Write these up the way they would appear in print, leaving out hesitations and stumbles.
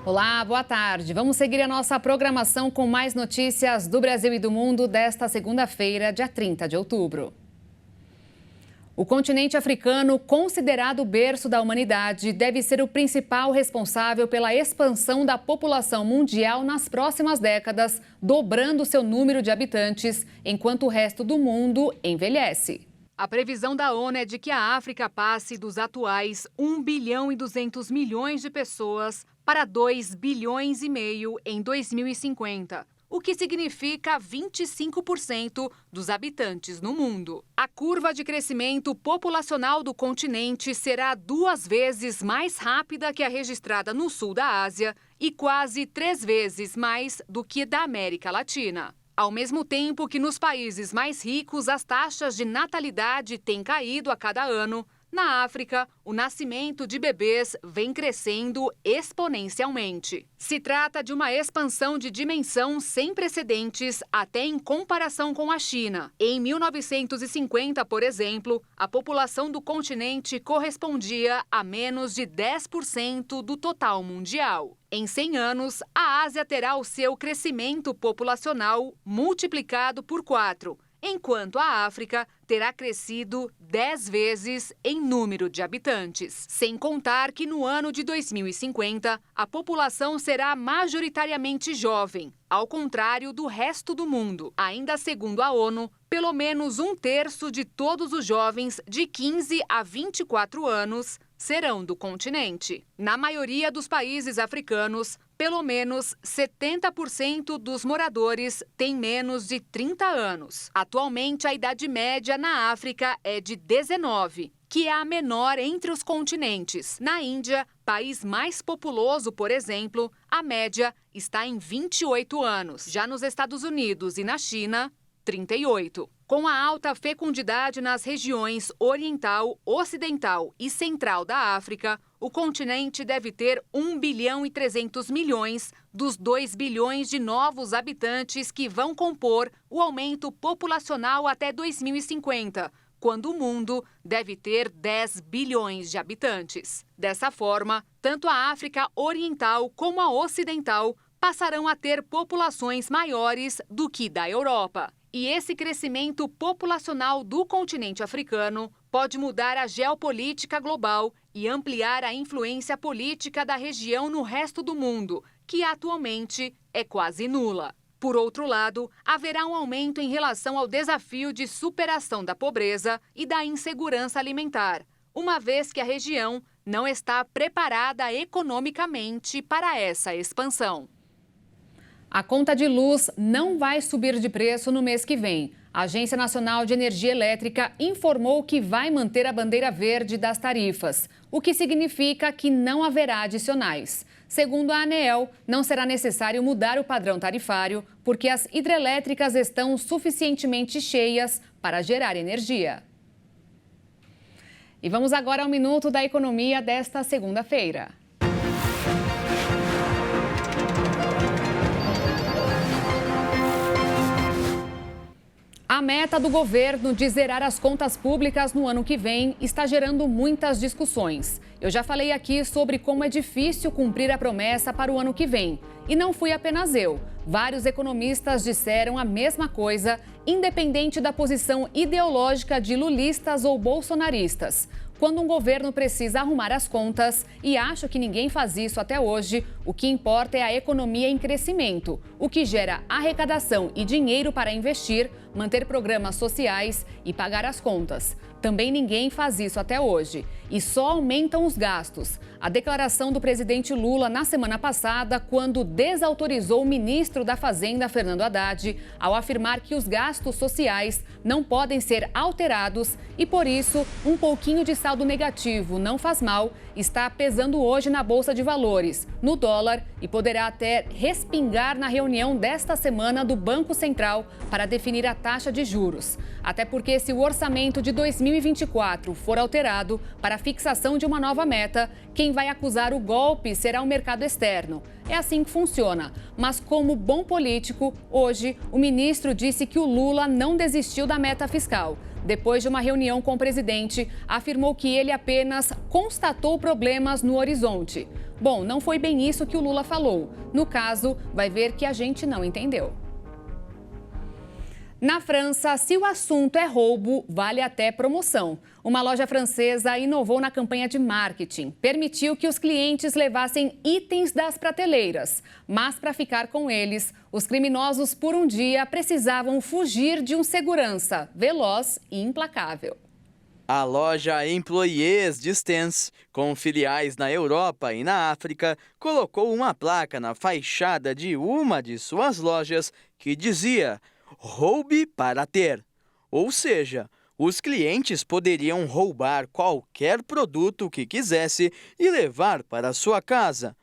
Olá, boa tarde. Vamos seguir a nossa programação com mais notícias do Brasil e do mundo desta segunda-feira, dia 30 de outubro. O continente africano, considerado o berço da humanidade, deve ser o principal responsável pela expansão da população mundial nas próximas décadas, dobrando seu número de habitantes, enquanto o resto do mundo envelhece. A previsão da ONU é de que a África passe dos atuais 1 bilhão e 200 milhões de pessoas para 2 bilhões e meio em 2050, o que significa 25% dos habitantes no mundo. A curva de crescimento populacional do continente será 2 vezes mais rápida que a registrada no sul da Ásia e quase 3 vezes mais do que da América Latina. Ao mesmo tempo que nos países mais ricos as taxas de natalidade têm caído a cada ano, na África, o nascimento de bebês vem crescendo exponencialmente. Se trata de uma expansão de dimensão sem precedentes, até em comparação com a China. Em 1950, por exemplo, a população do continente correspondia a menos de 10% do total mundial. Em 100 anos, a Ásia terá o seu crescimento populacional multiplicado por 4, enquanto a África terá crescido 10 vezes em número de habitantes. Sem contar que no ano de 2050, a população será majoritariamente jovem, ao contrário do resto do mundo. Ainda segundo a ONU, pelo menos 1/3 de todos os jovens de 15 a 24 anos serão do continente. Na maioria dos países africanos, pelo menos 70% dos moradores têm menos de 30 anos. Atualmente, a idade média na África é de 19, que é a menor entre os continentes. Na Índia, país mais populoso, por exemplo, a média está em 28 anos. Já nos Estados Unidos e na China, 38. Com a alta fecundidade nas regiões oriental, ocidental e central da África, o continente deve ter 1 bilhão e 300 milhões dos 2 bilhões de novos habitantes que vão compor o aumento populacional até 2050, quando o mundo deve ter 10 bilhões de habitantes. Dessa forma, tanto a África Oriental como a Ocidental passarão a ter populações maiores do que da Europa. E esse crescimento populacional do continente africano pode mudar a geopolítica global e ampliar a influência política da região no resto do mundo, que atualmente é quase nula. Por outro lado, haverá um aumento em relação ao desafio de superação da pobreza e da insegurança alimentar, uma vez que a região não está preparada economicamente para essa expansão. A conta de luz não vai subir de preço no mês que vem. A Agência Nacional de Energia Elétrica informou que vai manter a bandeira verde das tarifas, o que significa que não haverá adicionais. Segundo a ANEEL, não será necessário mudar o padrão tarifário, porque as hidrelétricas estão suficientemente cheias para gerar energia. E vamos agora ao Minuto da Economia desta segunda-feira. A meta do governo de zerar as contas públicas no ano que vem está gerando muitas discussões. Eu já falei aqui sobre como é difícil cumprir a promessa para o ano que vem. E não fui apenas eu. Vários economistas disseram a mesma coisa, independente da posição ideológica de lulistas ou bolsonaristas. Quando um governo precisa arrumar as contas, e acho que ninguém faz isso até hoje, o que importa é a economia em crescimento, o que gera arrecadação e dinheiro para investir, manter programas sociais e pagar as contas. Também ninguém faz isso até hoje. E só aumentam os gastos. A declaração do presidente Lula na semana passada, quando desautorizou o ministro da Fazenda, Fernando Haddad, ao afirmar que os gastos sociais não podem ser alterados e, por isso, um pouquinho de saldo negativo não faz mal, está pesando hoje na Bolsa de Valores, no dólar, e poderá até respingar na reunião desta semana do Banco Central para definir a taxa de juros. Até porque, se o orçamento de 2024 for alterado para a fixação de uma nova meta, quem vai acusar o golpe será o mercado externo. É assim que funciona. Mas, como bom político, hoje o ministro disse que o Lula não desistiu da meta fiscal. depois de uma reunião com o presidente, afirmou que ele apenas constatou problemas no horizonte. Bom, não foi bem isso que o Lula falou. No caso, vai ver que a gente não entendeu. Na França, se o assunto é roubo, vale até promoção. Uma loja francesa inovou na campanha de marketing. Permitiu que os clientes levassem itens das prateleiras. Mas para ficar com eles, os criminosos por um dia precisavam fugir de um segurança veloz e implacável. A loja Employés Distance, com filiais na Europa e na África, colocou uma placa na fachada de uma de suas lojas que dizia: "Roube para ter". Ou seja, os clientes poderiam roubar qualquer produto que quisesse e levar para sua casa.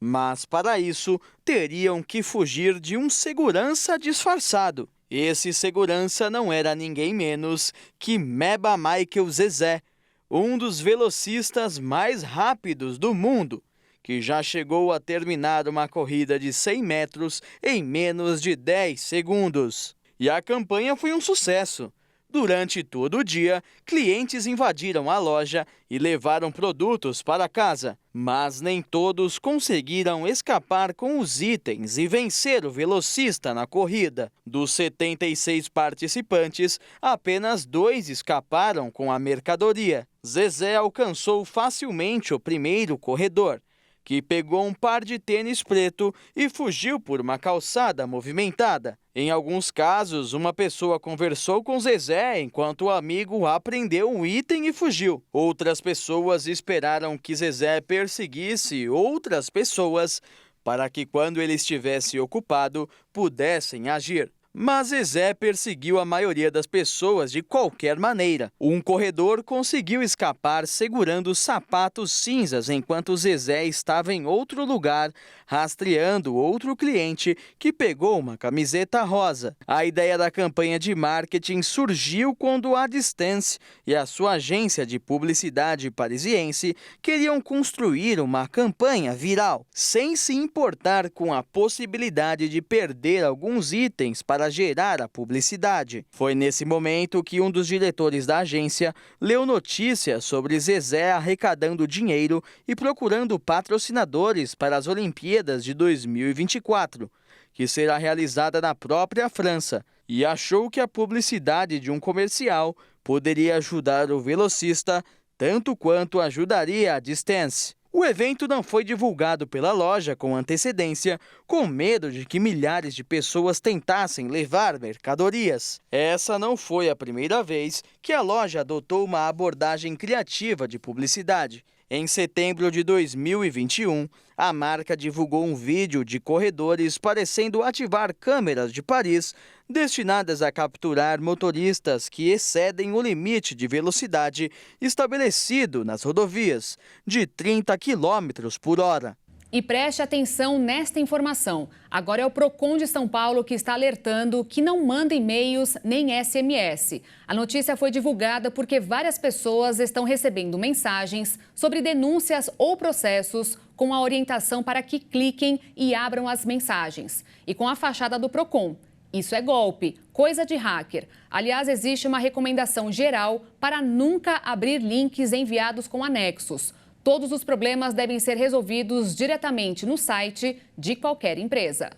Mas para isso, teriam que fugir de um segurança disfarçado. Esse segurança não era ninguém menos que Meba Michael Zezé, um dos velocistas mais rápidos do mundo, que já chegou a terminar uma corrida de 100 metros em menos de 10 segundos. E a campanha foi um sucesso. Durante todo o dia, clientes invadiram a loja e levaram produtos para casa. Mas nem todos conseguiram escapar com os itens e vencer o velocista na corrida. Dos 76 participantes, apenas 2 escaparam com a mercadoria. Zezé alcançou facilmente o primeiro corredor, que pegou um par de tênis preto e fugiu por uma calçada movimentada. Em alguns casos, uma pessoa conversou com Zezé enquanto o amigo apreendeu um item e fugiu. Outras pessoas esperaram que Zezé perseguisse outras pessoas para que, quando ele estivesse ocupado, pudessem agir. Mas Zezé perseguiu a maioria das pessoas de qualquer maneira. Um corredor conseguiu escapar segurando sapatos cinzas enquanto Zezé estava em outro lugar, rastreando outro cliente que pegou uma camiseta rosa. A ideia da campanha de marketing surgiu quando a Distance e a sua agência de publicidade parisiense queriam construir uma campanha viral, sem se importar com a possibilidade de perder alguns itens para gerar a publicidade. Foi nesse momento que um dos diretores da agência leu notícias sobre Zezé arrecadando dinheiro e procurando patrocinadores para as Olimpíadas de 2024, que será realizada na própria França, e achou que a publicidade de um comercial poderia ajudar o velocista tanto quanto ajudaria a Distance. O evento não foi divulgado pela loja com antecedência, com medo de que milhares de pessoas tentassem levar mercadorias. Essa não foi a primeira vez que a loja adotou uma abordagem criativa de publicidade. Em setembro de 2021, a marca divulgou um vídeo de corredores parecendo ativar câmeras de Paris destinadas a capturar motoristas que excedem o limite de velocidade estabelecido nas rodovias, de 30 km por hora. E preste atenção nesta informação. Agora é o Procon de São Paulo que está alertando que não manda e-mails nem SMS. A notícia foi divulgada porque várias pessoas estão recebendo mensagens sobre denúncias ou processos com a orientação para que cliquem e abram as mensagens. E com a fachada do Procon. Isso é golpe, coisa de hacker. Aliás, existe uma recomendação geral para nunca abrir links enviados com anexos. Todos os problemas devem ser resolvidos diretamente no site de qualquer empresa.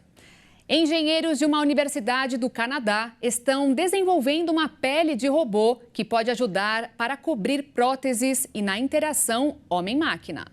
Engenheiros de uma universidade do Canadá estão desenvolvendo uma pele de robô que pode ajudar para cobrir próteses e na interação homem-máquina.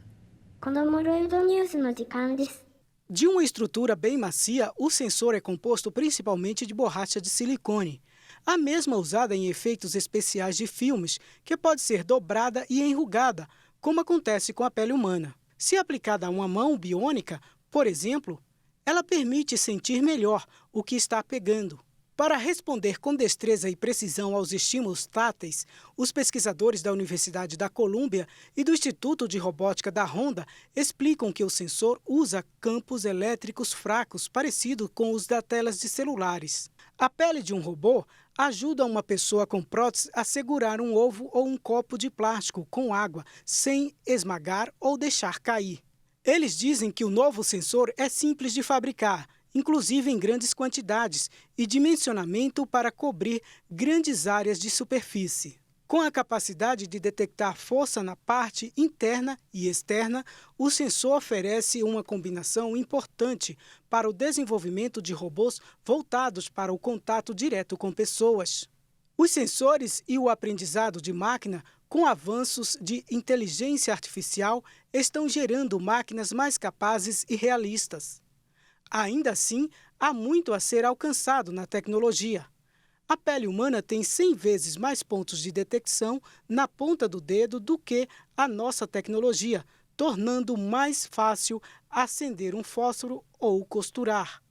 De uma estrutura bem macia, o sensor é composto principalmente de borracha de silicone, a mesma usada em efeitos especiais de filmes, que pode ser dobrada e enrugada, como acontece com a pele humana. Se aplicada a uma mão biônica, por exemplo, ela permite sentir melhor o que está pegando. Para responder com destreza e precisão aos estímulos táteis, os pesquisadores da Universidade da Colômbia e do Instituto de Robótica da Honda explicam que o sensor usa campos elétricos fracos parecidos com os das telas de celulares. A pele de um robô ajuda uma pessoa com prótese a segurar um ovo ou um copo de plástico com água sem esmagar ou deixar cair. Eles dizem que o novo sensor é simples de fabricar inclusive em grandes quantidades, e dimensionamento para cobrir grandes áreas de superfície. Com a capacidade de detectar força na parte interna e externa, o sensor oferece uma combinação importante para o desenvolvimento de robôs voltados para o contato direto com pessoas. Os sensores e o aprendizado de máquina, com avanços de inteligência artificial, estão gerando máquinas mais capazes e realistas. Ainda assim, há muito a ser alcançado na tecnologia. A pele humana tem 100 vezes mais pontos de detecção na ponta do dedo do que a nossa tecnologia, tornando mais fácil acender um fósforo ou costurar.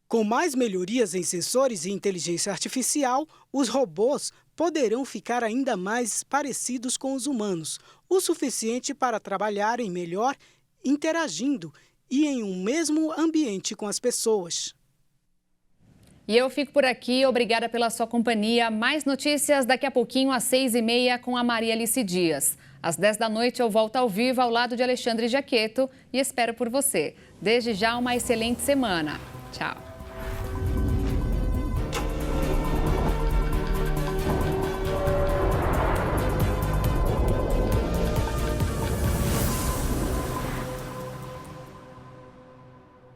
Com mais melhorias em sensores e inteligência artificial, os robôs poderão ficar ainda mais parecidos com os humanos, o suficiente para trabalharem melhor, interagindo e em um mesmo ambiente com as pessoas. E eu fico por aqui, obrigada pela sua companhia. Mais notícias daqui a pouquinho às 6h30 com a Maria Alice Dias. Às 10 da noite eu volto ao vivo ao lado de Alexandre Jaqueto e espero por você. Desde já uma excelente semana. Tchau.